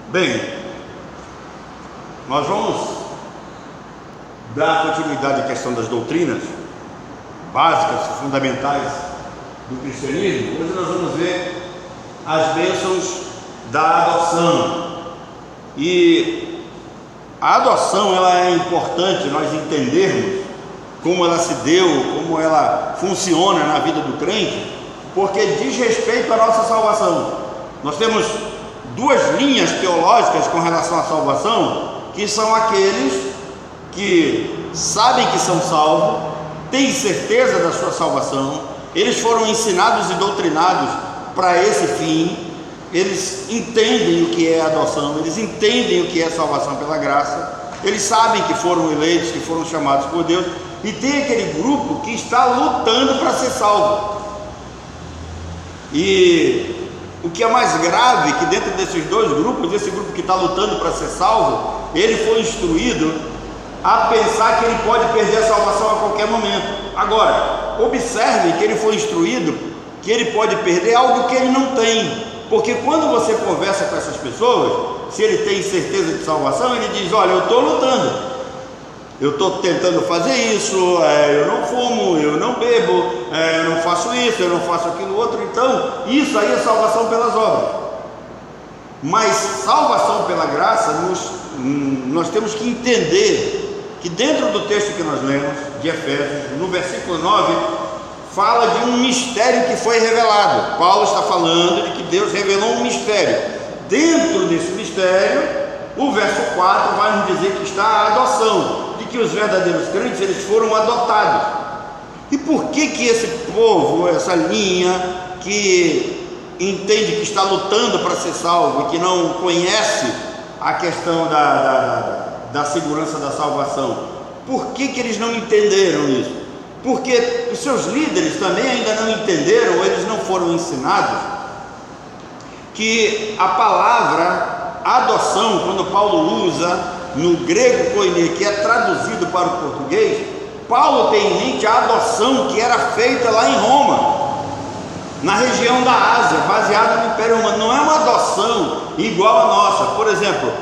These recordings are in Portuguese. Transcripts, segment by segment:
Bem, nós vamos dar continuidade à questão das doutrinas básicas, fundamentais do cristianismo. Hoje nós vamos ver as bênçãos da adoção. E a adoção, ela é importante nós entendermos como ela se deu, como ela funciona na vida do crente, porque diz respeito à nossa salvação. Nós temos duas linhas teológicas com relação à salvação, que são aqueles que sabem que são salvos, têm certeza da sua salvação, eles foram ensinados e doutrinados para esse fim, eles entendem o que é adoção, eles entendem o que é salvação pela graça, eles sabem que foram eleitos, que foram chamados por Deus, e tem aquele grupo que está lutando para ser salvo. E o que é mais grave, que dentro desses dois grupos, esse grupo que está lutando para ser salvo, ele foi instruído a pensar que ele pode perder a salvação a qualquer momento. Agora, observe que ele foi instruído que ele pode perder algo que ele não tem, porque quando você conversa com essas pessoas, se ele tem certeza de salvação, ele diz: olha, eu estou lutando, eu estou tentando fazer isso, eu não fumo, eu não bebo, eu não faço isso, eu não faço aquilo outro. Então isso aí é salvação pelas obras. Mas salvação pela graça, nós temos que entender que dentro do texto que nós lemos de Efésios, no versículo 9, fala de um mistério que foi revelado. Paulo está falando de que Deus revelou um mistério. Dentro desse mistério, o verso 4 vai nos dizer que está a adoção, que os verdadeiros crentes, eles foram adotados. E por que esse povo, essa linha que entende que está lutando para ser salvo e que não conhece a questão da segurança da salvação, por que eles não entenderam isso? Porque os seus líderes também ainda não entenderam, ou eles não foram ensinados que a palavra adoção, quando Paulo usa no grego koiné, que é traduzido para o português, Paulo tem em mente a adoção que era feita lá em Roma, na região da Ásia, baseada no Império Romano. Não é uma adoção igual a nossa. Por exemplo,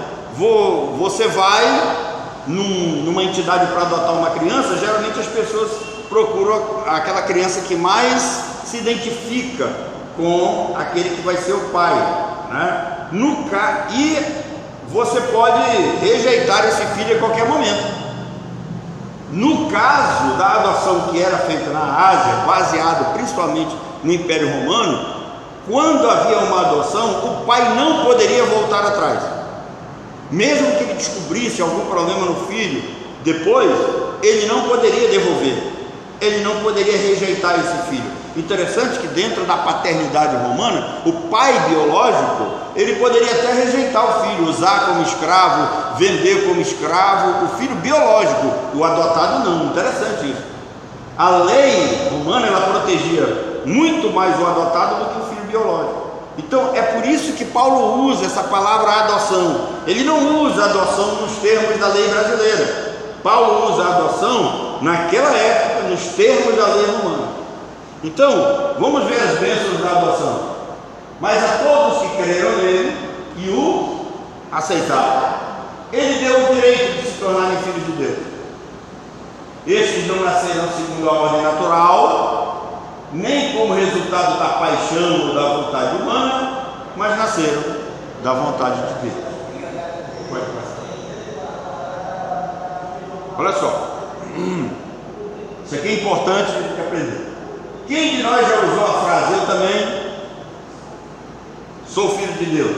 você vai numa entidade para adotar uma criança, geralmente as pessoas procuram aquela criança que mais se identifica com aquele que vai ser o pai, né? E você pode rejeitar esse filho a qualquer momento. No caso da adoção que era feita na Ásia, baseado principalmente no Império Romano, quando havia uma adoção, o pai não poderia voltar atrás. Mesmo que ele descobrisse algum problema no filho depois, ele não poderia devolver, ele não poderia rejeitar esse filho. Interessante que dentro da paternidade romana, o pai biológico, ele poderia até rejeitar o filho, usar como escravo, vender como escravo, o filho biológico, o adotado não. Interessante isso. A lei romana, ela protegia muito mais o adotado do que o filho biológico. Então é por isso que Paulo usa essa palavra adoção. Ele não usa adoção nos termos da lei brasileira. Paulo usa adoção naquela época, nos termos da lei romana. Então, vamos ver as bênçãos da adoção. Mas a todos que creram nele e o aceitaram, ele deu o direito de se tornarem filhos de Deus. Estes não nasceram segundo a ordem natural, nem como resultado da paixão ou da vontade humana, mas nasceram da vontade de Deus. Pode passar. Olha só, isso aqui é importante a gente aprender. Quem de nós já usou a frase: eu também sou filho de Deus?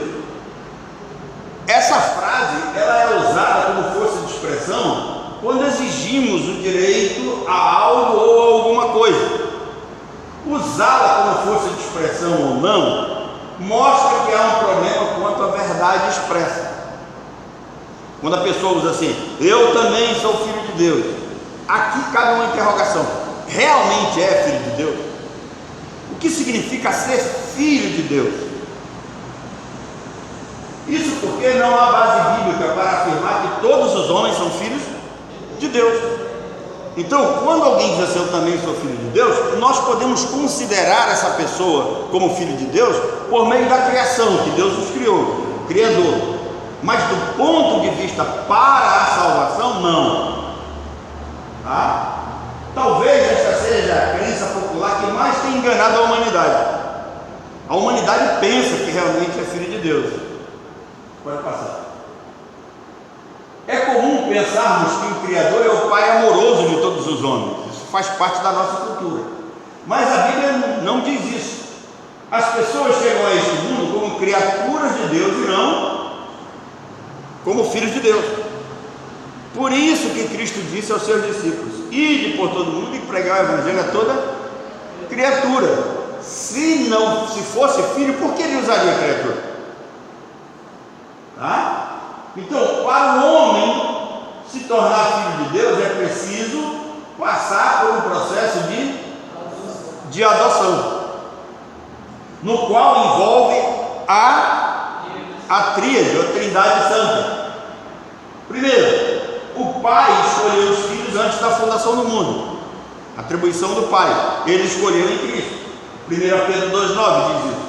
Essa frase, ela é usada como força de expressão quando exigimos o direito a algo ou a alguma coisa. Usá-la como força de expressão ou não mostra que há um problema quanto à verdade expressa. Quando a pessoa usa assim: eu também sou filho de Deus, aqui cabe uma interrogação: realmente é filho de Deus? O que significa ser filho de Deus? Isso porque não há base bíblica para afirmar que todos os homens são filhos de Deus. Então, quando alguém diz assim: eu também sou filho de Deus, nós podemos considerar essa pessoa como filho de Deus por meio da criação, que Deus nos criou, Criador. mas do ponto de vista para a salvação, não. Tá? Talvez esta seja a crença popular que mais tem enganado a humanidade. A humanidade pensa que realmente é filho de Deus. Pode passar. É comum pensarmos que o Criador é o Pai amoroso de todos os homens. Isso faz parte da nossa cultura. Mas a Bíblia não diz isso. As pessoas chegam a este mundo como criaturas de Deus e não como filhos de Deus. Por isso que Cristo disse aos seus discípulos: ide por todo mundo e pregar o evangelho a toda criatura. Se fosse filho, por que ele usaria criatura? Tá? Então, para o homem se tornar filho de Deus, é preciso passar por um processo de adoção, no qual envolve a tríade, a Trindade Santa. Primeiro, o Pai escolheu os filhos antes da fundação do mundo. Atribuição do Pai, ele escolheu em Cristo. 1 Pedro 2,9 diz isso.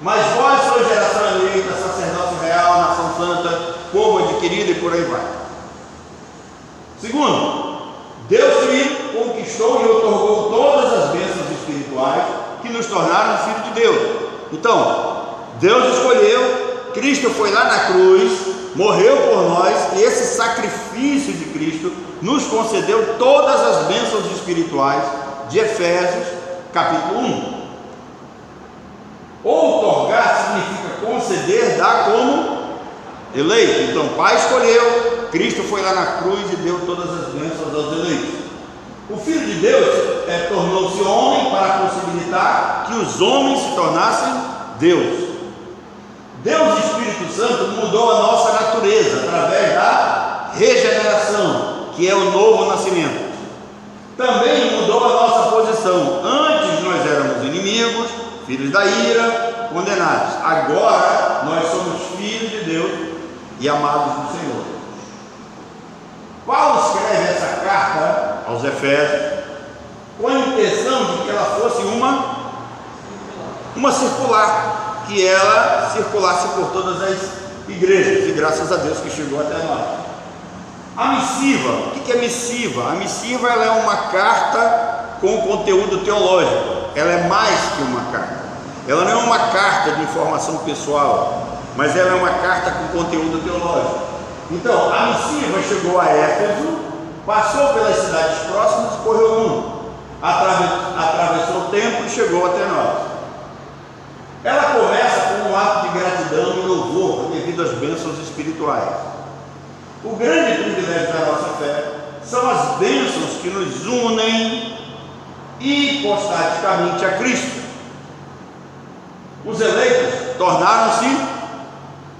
Mas vós sois geração eleita, sacerdócio real, nação santa, povo adquirido, e por aí vai. Segundo, Deus te conquistou e otorgou todas as bênçãos espirituais que nos tornaram filhos de Deus. Então, Deus escolheu, Cristo foi lá na cruz, morreu por nós, e esse sacrifício de Cristo nos concedeu todas as bênçãos espirituais de Efésios capítulo 1. Outorgar significa conceder, dar como eleito. Então, Pai escolheu, Cristo foi lá na cruz e deu todas as bênçãos aos eleitos. O Filho de Deus tornou-se homem para possibilitar que os homens se tornassem Deus. Deus, Espírito Santo, mudou a nossa natureza através da regeneração, que é o novo nascimento. Também mudou a nossa posição. Antes nós éramos inimigos, filhos da ira, condenados. Agora nós somos filhos de Deus e amados do Senhor. Paulo escreve essa carta aos Efésios com a intenção de que ela fosse uma circular, que ela circulasse por todas as igrejas, e graças a Deus que chegou até nós. A missiva, o que é missiva? A missiva, ela é uma carta com conteúdo teológico. Ela é mais que uma carta. Ela não é uma carta de informação pessoal, mas ela é uma carta com conteúdo teológico. Então, a missiva chegou a Éfeso, passou pelas cidades próximas e correu o mundo, atravessou o tempo e chegou até nós. Ela começa com um ato de gratidão e louvor devido às bênçãos espirituais. O grande privilégio da nossa fé são as bênçãos que nos unem hipostaticamente a Cristo. Os eleitos tornaram-se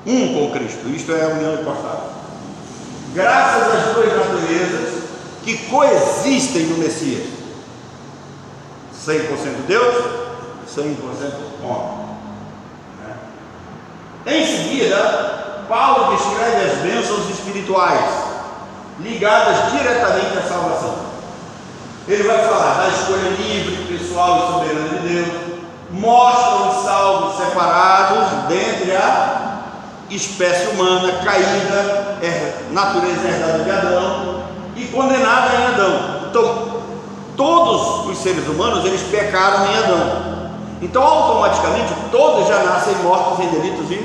um com Cristo, isto é a união hipostática. Graças às duas naturezas que coexistem no Messias: 100% Deus, 100% homem. Em seguida, Paulo descreve as bênçãos espirituais ligadas diretamente à salvação. Ele vai falar da escolha livre, pessoal e soberana de Deus, mostra os salvos separados dentre a espécie humana caída, natureza herdada de Adão e condenada em Adão. Então, todos os seres humanos, eles pecaram em Adão. Então, automaticamente, todos já nascem mortos em delitos e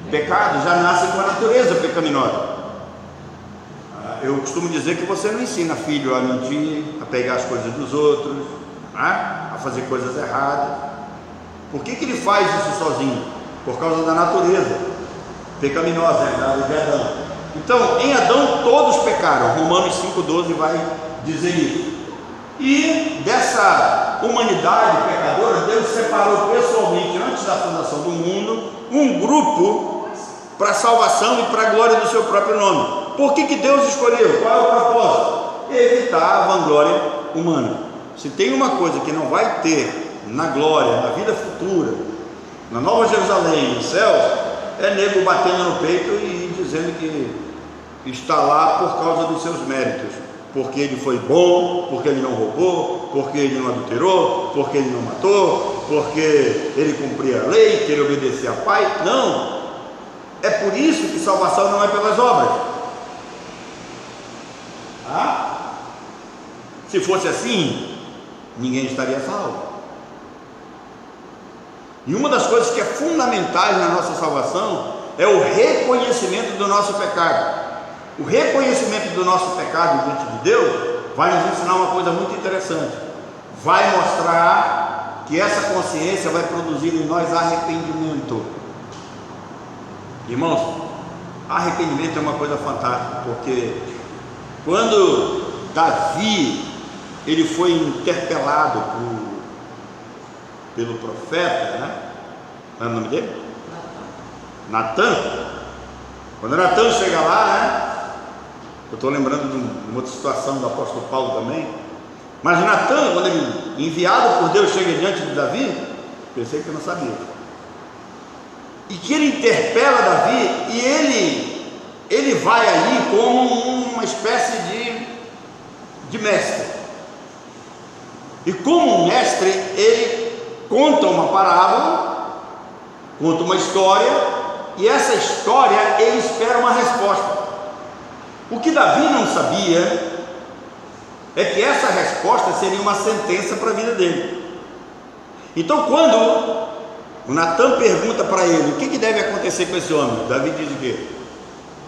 pecados, já nascem com a natureza pecaminosa. Eu costumo dizer que você não ensina filho a mentir, a pegar as coisas dos outros, a fazer coisas erradas. Por que ele faz isso sozinho? Por causa da natureza pecaminosa, herdada de Adão. Então, em Adão todos pecaram. Romanos 5,12 vai dizer isso. E dessa humanidade pecadora, Deus separou pessoalmente, antes da fundação do mundo, um grupo para a salvação e para a glória do seu próprio nome. Por que Deus escolheu? Qual é o propósito? Evitar a vanglória humana. Se tem uma coisa que não vai ter na glória, na vida futura, na Nova Jerusalém, nos céus, é nego batendo no peito e dizendo que está lá por causa dos seus méritos, porque ele foi bom, porque ele não roubou, porque ele não adulterou, porque ele não matou, porque ele cumpria a lei, que ele obedecia ao Pai. Não, É por isso que salvação não é pelas obras. Se fosse assim, ninguém estaria salvo. E uma das coisas que é fundamental na nossa salvação é o reconhecimento do nosso pecado. O reconhecimento do nosso pecado diante de Deus vai nos ensinar uma coisa muito interessante. Vai mostrar que essa consciência vai produzir em nós arrependimento. Irmãos, arrependimento é uma coisa fantástica, porque quando Davi ele foi interpelado pelo profeta, né? Não é o nome dele? Natan. Quando Natan chega lá, né? Eu estou lembrando de uma outra situação do apóstolo Paulo também. Mas Natan, quando ele, enviado por Deus, chega diante de Davi, pensei que eu não sabia. E que ele interpela Davi, e ele vai ali como uma espécie de mestre. E como um mestre, ele conta uma parábola, conta uma história, e essa história ele espera uma resposta. O que Davi não sabia é que essa resposta seria uma sentença para a vida dele. Então, quando o Natan pergunta para ele o que deve acontecer com esse homem, Davi diz o quê?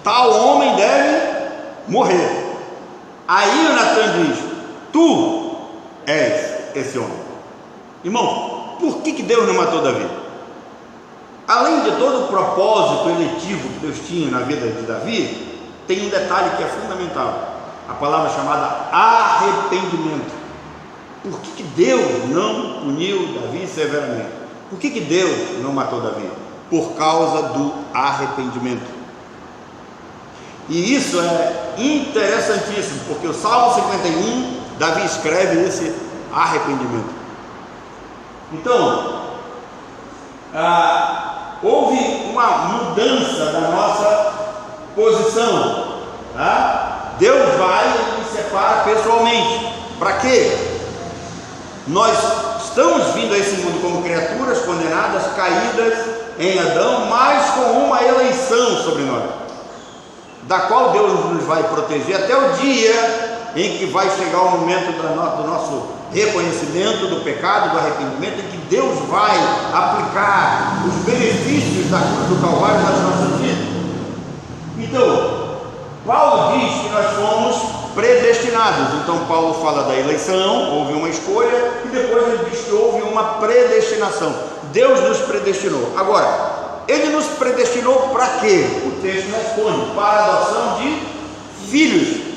Tal homem deve morrer. Aí o Natan diz: tu és esse homem. Irmão, por que Deus não matou Davi? Além de todo o propósito eletivo que Deus tinha na vida de Davi, tem um detalhe que é fundamental, a palavra chamada arrependimento. Por que Deus não puniu Davi severamente? Por que Deus não matou Davi? Por causa do arrependimento. E isso é interessantíssimo, porque o Salmo 51, Davi escreve esse arrependimento. Então, houve uma mudança da nossa posição, tá? Deus vai e nos separa pessoalmente. Para quê? Nós estamos vindo a esse mundo como criaturas condenadas, caídas em Adão, mas com uma eleição sobre nós, da qual Deus nos vai proteger até o dia em que vai chegar o momento do nosso reconhecimento do pecado, do arrependimento, em que Deus vai aplicar os benefícios da cruz do Calvário nas nossas vidas. Então, Paulo diz que nós fomos predestinados. Então Paulo fala da eleição, houve uma escolha, e depois ele diz que houve uma predestinação. Deus nos predestinou. Agora, ele nos predestinou para quê? O texto responde: para a adoção de filhos.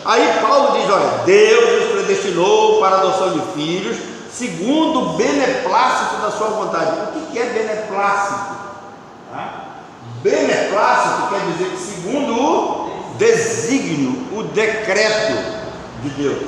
Aí Paulo diz: olha, Deus nos predestinou para a adoção de filhos, segundo o beneplácito da sua vontade. O que é beneplácito? Beneplácito quer dizer que segundo o desígnio, o decreto de Deus,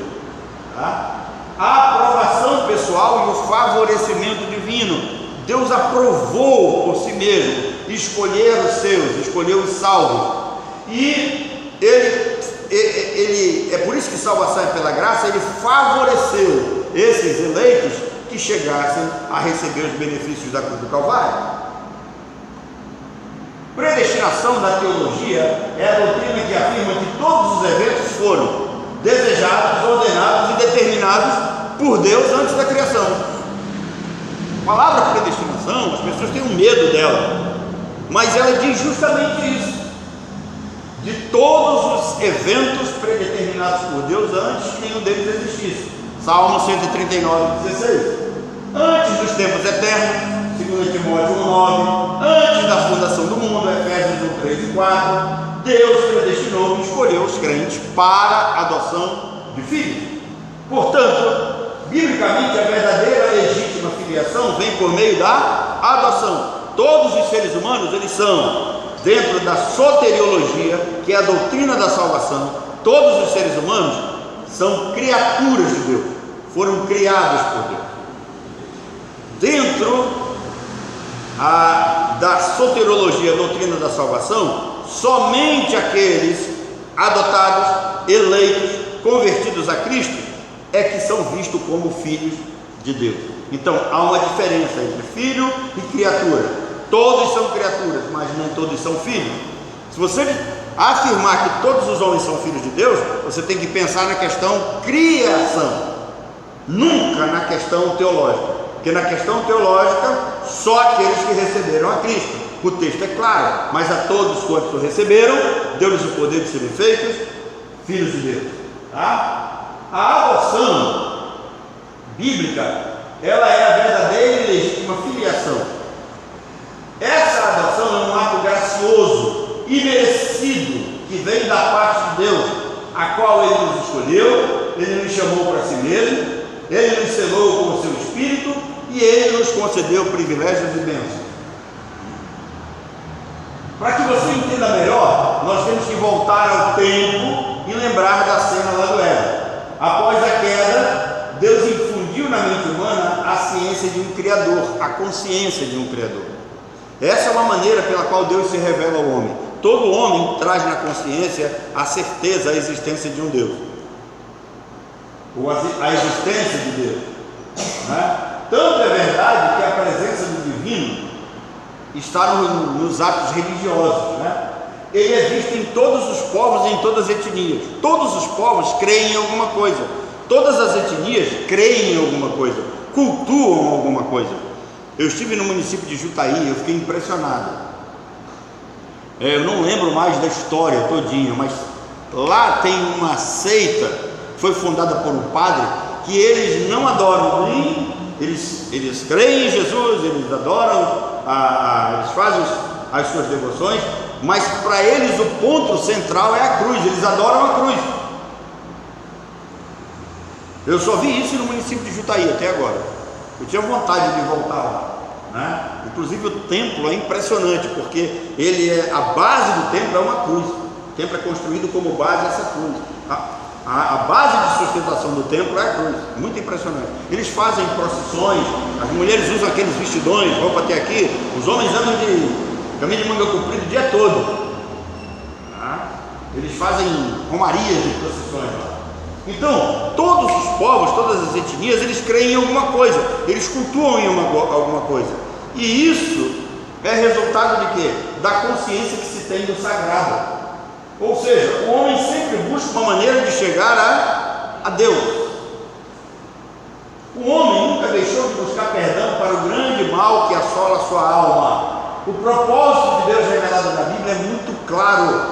a aprovação pessoal e o favorecimento divino. Deus aprovou por si mesmo escolher os seus, escolheu os salvos, e ele é por isso que salvação é pela graça. Ele favoreceu esses eleitos que chegassem a receber os benefícios da cruz do Calvário. Predestinação da teologia é a doutrina que afirma que todos os eventos foram desejados, ordenados e determinados por Deus antes da criação. A palavra predestinação, as pessoas têm um medo dela, mas ela diz justamente isso: de todos os eventos predeterminados por Deus antes que nenhum deles existisse. Salmo 139, 16. Antes dos tempos eternos, 2 Timóteo 1,9, antes da fundação do mundo, Efésios 1, 3 e 4, Deus predestinou e escolheu os crentes para a adoção de filhos. Portanto, biblicamente, a verdadeira legítima filiação vem por meio da adoção. Todos os seres humanos, eles são, dentro da soteriologia, que é a doutrina da salvação, todos os seres humanos são criaturas de Deus, foram criados por Deus. Dentro da soteriologia, a doutrina da salvação, somente aqueles adotados, eleitos, convertidos a Cristo é que são vistos como filhos de Deus. Então há uma diferença entre filho e criatura. Todos são criaturas, mas nem todos são filhos. Se você afirmar que todos os homens são filhos de Deus, você tem que pensar na questão criação, nunca na questão teológica, porque na questão teológica só aqueles que receberam a Cristo. O texto é claro: mas a todos quantos o receberam, deu-lhes o poder de serem feitos filhos de Deus. Tá? A adoção bíblica, ela é a verdadeira e legítima filiação. Essa adoção é um ato gracioso e merecido que vem da parte de Deus, a qual Ele nos escolheu, Ele nos chamou para si mesmo, Ele nos selou com o seu Espírito e Ele nos concedeu privilégios e bênçãos. Para que você entenda melhor, nós temos que voltar ao tempo e lembrar da cena lá do Éden. Após a queda, Deus infundiu na mente humana a ciência de um Criador, a consciência de um Criador. Essa é uma maneira pela qual Deus se revela ao homem. Todo homem traz na consciência a certeza, a existência de um Deus, ou a existência de Deus, né? Tanto é verdade que a presença do divino está nos atos religiosos, né? Ele é visto em todos os povos e em todas as etnias. Todos os povos creem em alguma coisa, todas as etnias creem em alguma coisa, cultuam alguma coisa. Eu estive no município de Jutaí, eu fiquei impressionado. Eu não lembro mais da história todinha, mas lá tem uma seita, foi fundada por um padre, que eles não adoram nem, eles creem em Jesus, eles adoram, eles fazem as suas devoções, mas para eles o ponto central é a cruz, eles adoram a cruz. Eu só vi isso no município de Jutaí até agora. Eu tinha vontade de voltar lá, né? Inclusive o templo é impressionante, porque a base do templo é uma cruz. O templo é construído como base essa cruz. A base de sustentação do templo é a cruz. Muito impressionante. Eles fazem procissões, as mulheres usam aqueles vestidões, roupa até aqui, os homens andam de caminho de manga comprida o dia todo. Eles fazem romarias de procissões lá. Então, todos os povos, todas as etnias, eles creem em alguma coisa, eles cultuam em alguma coisa, e isso é resultado de quê? Da consciência que se tem do sagrado. Ou seja, o homem sempre busca uma maneira de chegar a Deus. O homem nunca deixou de buscar perdão para o grande mal que assola a sua alma. O propósito de Deus revelado na Bíblia é muito claro.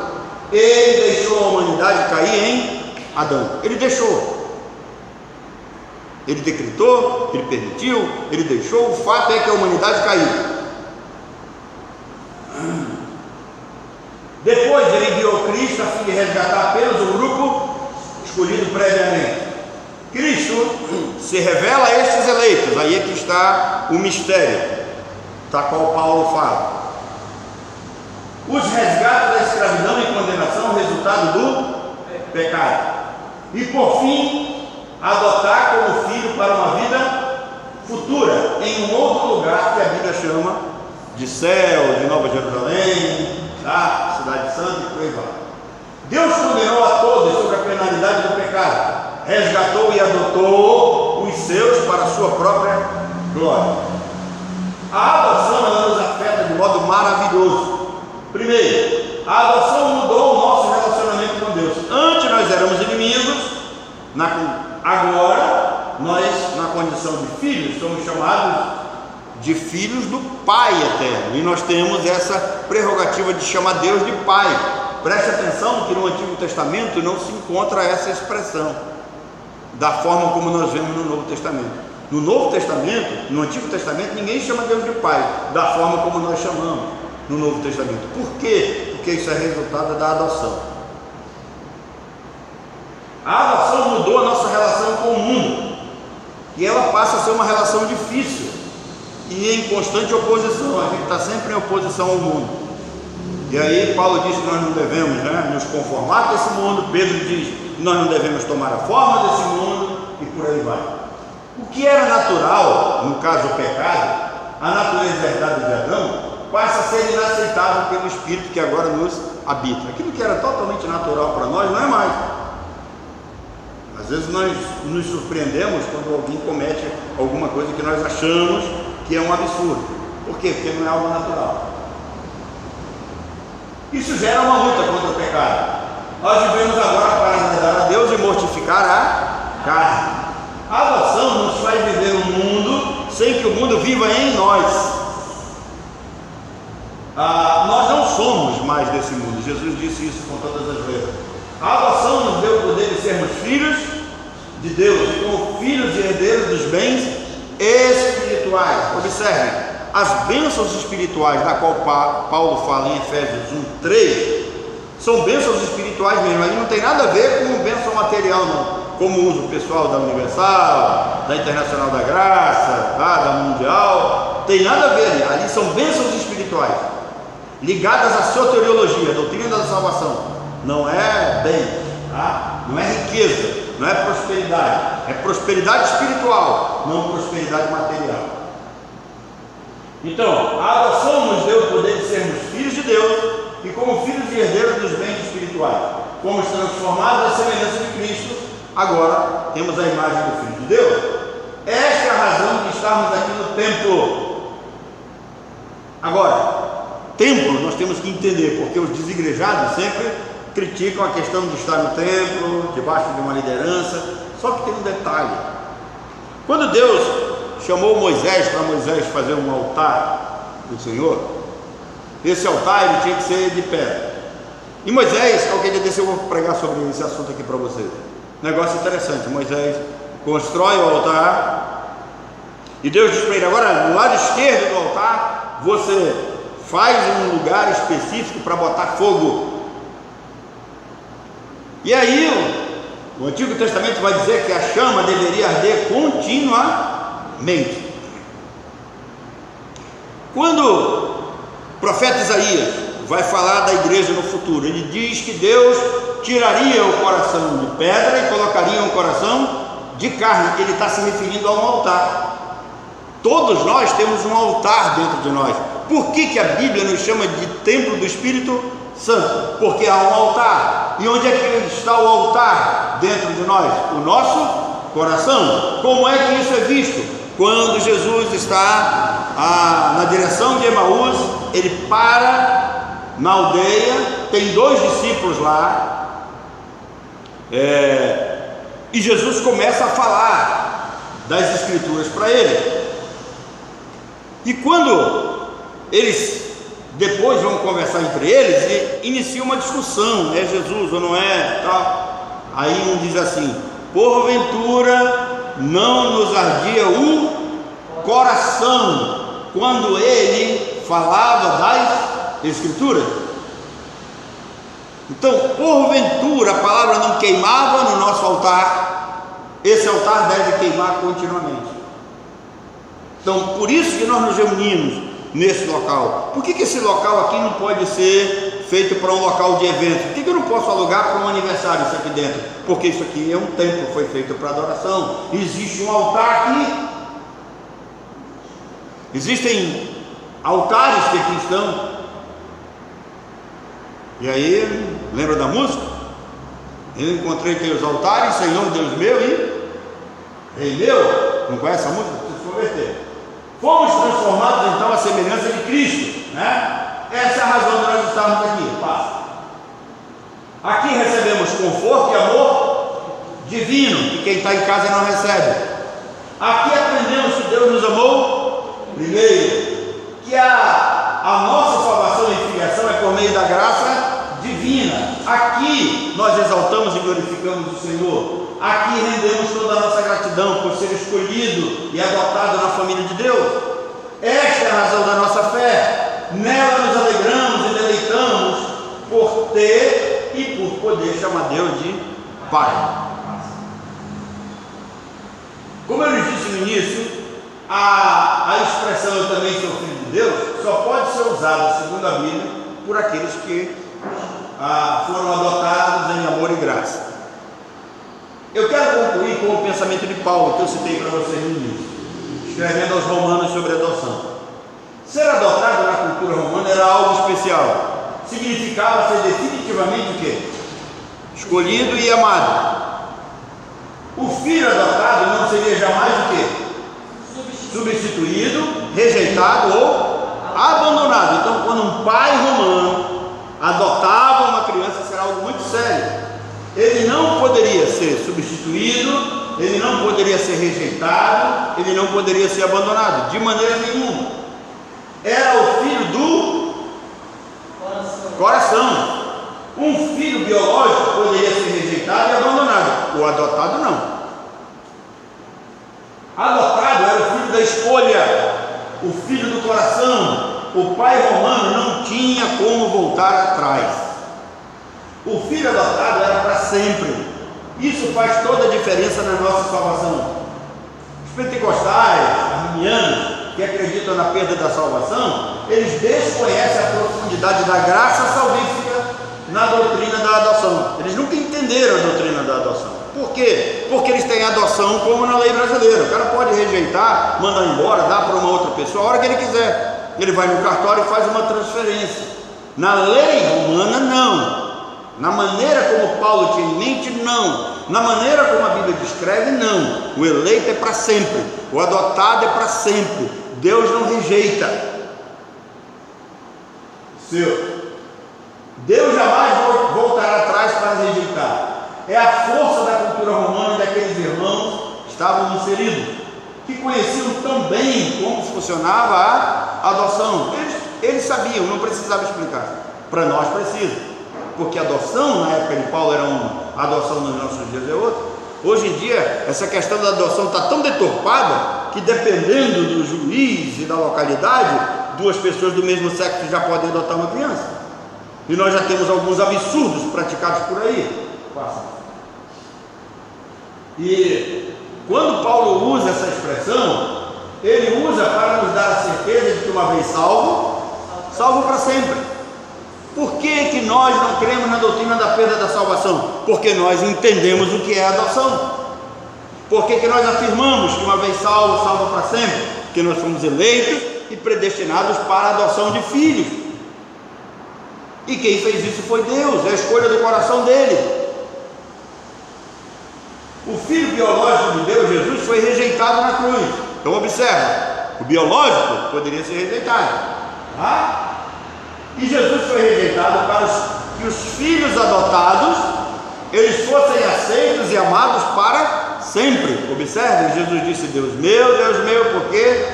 Ele deixou a humanidade cair em Adão. Ele deixou, ele decretou, ele permitiu, ele deixou. O fato é que a humanidade caiu. Depois ele enviou Cristo a fim de resgatar apenas o grupo escolhido previamente. Cristo se revela a estes eleitos. Aí é que está o mistério, da qual Paulo fala. Os resgata da escravidão e condenação, resultado do pecado. E por fim, adotar como filho para uma vida futura, em um outro lugar que a Bíblia chama de céu, de Nova Jerusalém, tá? Cidade Santa e por aí vai. Deus condenou a todos sobre a penalidade do pecado, resgatou e adotou os seus para a sua própria glória. A adoção, ela nos afeta de modo maravilhoso. Primeiro, a adoção mudou o nosso relacionamento com Deus. Antes nós éramos inimigos, agora nós, na condição de filhos, somos chamados de filhos do Pai eterno, e nós temos essa prerrogativa de chamar Deus de Pai. Preste atenção que no Antigo Testamento não se encontra essa expressão da forma como nós vemos no Novo Testamento. No Novo Testamento, no Antigo Testamento, ninguém chama Deus de Pai da forma como nós chamamos no Novo Testamento. Por quê? Porque isso é resultado da adoção. A adoção mudou a nossa relação com o mundo, e ela passa a ser uma relação difícil e em constante oposição. A gente está sempre em oposição ao mundo. E aí Paulo diz que nós não devemos, nos conformar com esse mundo. Pedro diz que nós não devemos tomar a forma desse mundo, e por aí vai. O que era natural, no caso o pecado, a natureza herdada de Adão, passa a ser inaceitável pelo Espírito que agora nos habita. Aquilo que era totalmente natural para nós não é mais. Às vezes nós nos surpreendemos quando alguém comete alguma coisa que nós achamos que é um absurdo. Por quê? Porque não é algo natural. Isso gera uma luta contra o pecado. Nós vivemos agora para agradar a Deus e mortificar a carne. A adoção nos faz viver um mundo sem que o mundo viva em nós. Nós não somos mais desse mundo. Jesus disse isso com todas as letras. A adoção nos deu o poder de sermos filhos de Deus, e como filhos e herdeiros dos bens espirituais. Observe, as bênçãos espirituais da qual Paulo fala em Efésios 1:3 são bênçãos espirituais mesmo. Ali não tem nada a ver com bênção material, não, como usa o pessoal da Universal, da Internacional da Graça, da Mundial. Tem nada a ver ali são bênçãos espirituais ligadas à soteriologia, a doutrina da salvação. Não é bem, não é riqueza, não é prosperidade, é prosperidade espiritual, não prosperidade material. Então, a adoção nos deu o poder de sermos filhos de Deus, e como filhos e herdeiros dos bens espirituais, fomos transformados à semelhança de Cristo. Agora temos a imagem do Filho de Deus. Esta é a razão de estarmos aqui no templo. Agora, templo nós temos que entender, porque os desigrejados sempre criticam a questão de estar no templo, debaixo de uma liderança. Só que tem um detalhe: quando Deus chamou Moisés para Moisés fazer um altar do Senhor, esse altar ele tinha que ser de pedra. E Moisés, qualquer dia desse eu vou pregar sobre esse assunto aqui para vocês. Negócio interessante. Moisés constrói o altar e Deus diz para ele: agora no lado esquerdo do altar você faz um lugar específico para botar fogo. E aí o Antigo Testamento vai dizer que a chama deveria arder continuamente. Quando o profeta Isaías vai falar da igreja no futuro, ele diz que Deus tiraria o coração de pedra e colocaria um coração de carne. Ele está se referindo a um altar. Todos nós temos um altar dentro de nós. Por que a Bíblia nos chama de templo do Espírito Santo? Porque há um altar. E onde é que está o altar dentro de nós? O nosso coração. Como é que isso é visto? Quando Jesus está na direção de Emaús, ele para na aldeia, tem 2 discípulos lá, e Jesus começa a falar das Escrituras para ele. E quando eles depois vão conversar entre eles, e inicia uma discussão: é Jesus ou não é, tal. Aí um diz assim: porventura não nos ardia o coração quando ele falava das Escrituras? Então, porventura a palavra não queimava no nosso altar. Esse altar deve queimar continuamente. Então, por isso que nós nos reunimos nesse local. Por que esse local aqui não pode ser feito para um local de evento? Por que eu não posso alugar para um aniversário isso aqui dentro? Porque isso aqui é um templo, foi feito para adoração. Existe um altar aqui. Existem altares que aqui estão. E aí, lembra da música? Eu encontrei teus altares, Senhor Deus meu e Rei meu. Não conhece a música? Precisa se converter. Fomos transformados então à semelhança de Cristo, né? Essa é a razão de nós estarmos aqui. Passa. Aqui recebemos conforto e amor divino, que quem está em casa não recebe. Aqui aprendemos que Deus nos amou primeiro, que a nossa salvação e filiação é por meio da graça divina. Aqui nós exaltamos e glorificamos o Senhor. Aqui rendemos toda a nossa gratidão por ser escolhido e adotado na família de Deus. Esta é a razão da nossa fé. Nela nos alegramos e deleitamos por ter e por poder chamar Deus de Pai. Como eu lhes disse no início, a expressão "eu também sou filho de Deus" só pode ser usada, segundo a Bíblia, por aqueles que foram adotados em amor e graça. Eu quero concluir com o pensamento de Paulo, que eu citei para vocês no início, escrevendo aos Romanos sobre adoção. Ser adotado na cultura romana era algo especial. Significava ser definitivamente o quê? Escolhido e amado. O filho adotado não seria jamais o quê? Substituído, rejeitado ou um pai romano adotava uma criança, isso era algo muito sério. Ele não poderia ser substituído, ele não poderia ser rejeitado, ele não poderia ser abandonado, de maneira nenhuma. Era o filho do coração. Um filho biológico poderia ser rejeitado e abandonado, o adotado não. Adotado era o filho da escolha, o filho do coração. O pai romano não tinha como voltar atrás. O filho adotado era para sempre. Isso faz toda a diferença na nossa salvação. Os pentecostais, arminianos, que acreditam na perda da salvação, eles desconhecem a profundidade da graça salvífica na doutrina da adoção. Eles nunca entenderam a doutrina da adoção. Por quê? Porque eles têm adoção como na lei brasileira. O cara pode rejeitar, mandar embora, dar para uma outra pessoa a hora que ele quiser. Ele vai no cartório e faz uma transferência. Na lei romana, não. Na maneira como Paulo tinha em mente, não. Na maneira como a Bíblia descreve, não. O eleito é para sempre, o adotado é para sempre. Deus não rejeita. Deus jamais voltará atrás para rejeitar. É a força da cultura romana e daqueles irmãos que estavam inseridos, que conheciam tão bem como funcionava a adoção. Eles sabiam, não precisava explicar. Para nós precisa, porque a adoção na época de Paulo era uma, a adoção nos nossos dias é outra. Hoje em dia, essa questão da adoção está tão deturpada que, dependendo do juiz e da localidade, duas pessoas do mesmo sexo já podem adotar uma criança. E nós já temos alguns absurdos praticados por aí. E quando Paulo usa essa expressão, ele usa para nos dar a certeza de que uma vez salvo, salvo para sempre. Por que nós não cremos na doutrina da perda da salvação? Porque nós entendemos o que é adoção. Por que nós afirmamos que uma vez salvo, salvo para sempre? Porque nós fomos eleitos e predestinados para a adoção de filhos. E quem fez isso foi Deus, é a escolha do coração dele. O filho biológico de Deus, Jesus, foi rejeitado na cruz. Então observa, o biológico poderia ser rejeitado, tá? E Jesus foi rejeitado para que os filhos adotados eles fossem aceitos e amados para sempre. Observe, Jesus disse: Deus meu, por que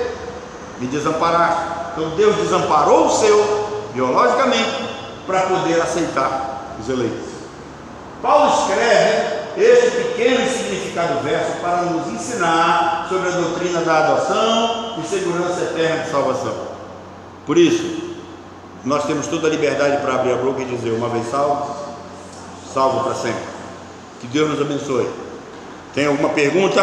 me desamparaste? Então Deus desamparou o seu biologicamente para poder aceitar os eleitos. Paulo escreve esse pequeno e significado verso para nos ensinar sobre a doutrina da adoção e segurança eterna de salvação. Por isso, nós temos toda a liberdade para abrir a boca e dizer: uma vez salvo, salvo para sempre. Que Deus nos abençoe. Tem alguma pergunta?